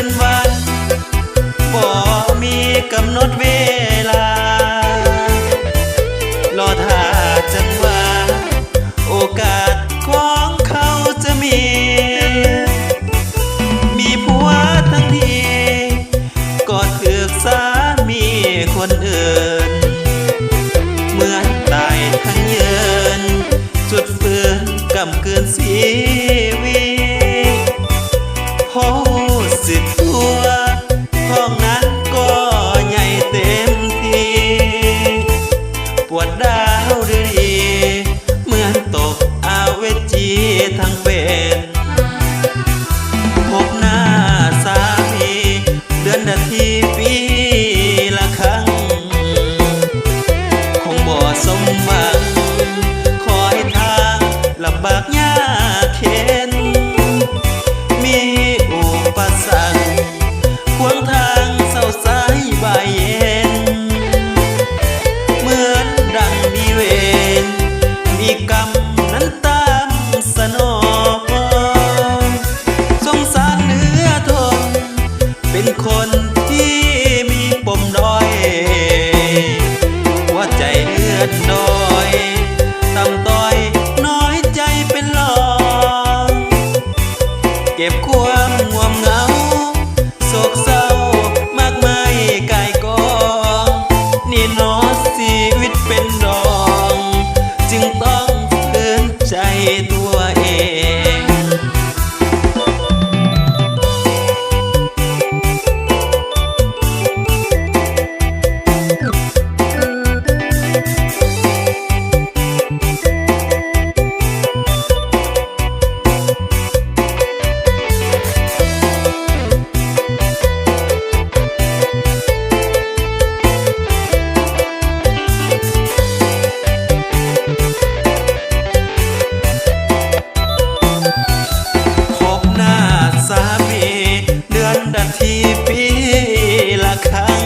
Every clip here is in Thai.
นวันบ่มีกำหนดเวลารอท่าจังหวะโอกาสของเขาจะมีผัวทั้งทีก็ถือสามีคนอื่นเหมือนตายทั้งยืนสุดฝืนกำเกินชีวิตพอสึกตัวท้องนั้นก็ใหญ่เต็มทีปวดดาวดีเหมือนตกอาเวจีทั้งเป็นพบหน้าสามีเดือนนาทีปีละครั้งคงบ่สมหวังคอยทางลำบากยากเข็นมีอุปสรรคขวางทางเศร้าสายบ่ายเย็นเหมือนดังมีเวรมีกรรมนั้นตามสนองสงสารเหลือทนเป็นคนที่มีปมด้อยหัวใจเลือดน้อยต่ำต้อยน้อยใจเป็นรองเก็บความง่วงเหงาโศกเศร้ามากมายกายกองนี่น้อชีวิตเป็นดองจึงต้องฝืนใจตัวเองนาทีปีละครั้ง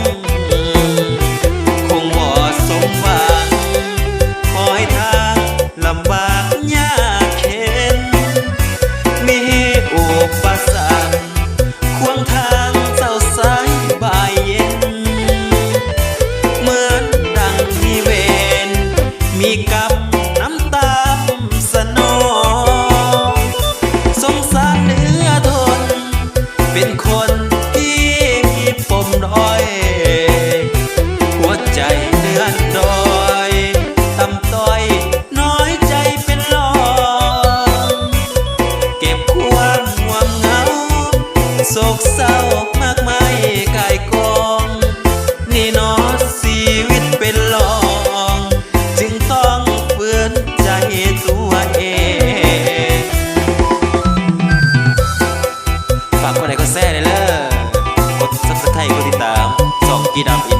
คงบ่สมหวังคอยทางลำบากยากเข็นมีอุปสรรคขวางทางเศร้าสายบ่ายเย็นเหมือนดังมีเวรมีกรรมน้ำตามสนองสงสารเหลือทนเป็นคนปมด้อยหัวใจเดือนดอยต่ำต้อยน้อยใจเป็นรองเก็บความห่วงเหงาโศกเศร้ามากมายกายกองนี่น้อชีวิตเป็นรองจึงต้องฝืนใจตัวเองฝากคนไหนก็แซ่ได้เลยกดซับสไครต์กดติดตามส่องกีดำอิน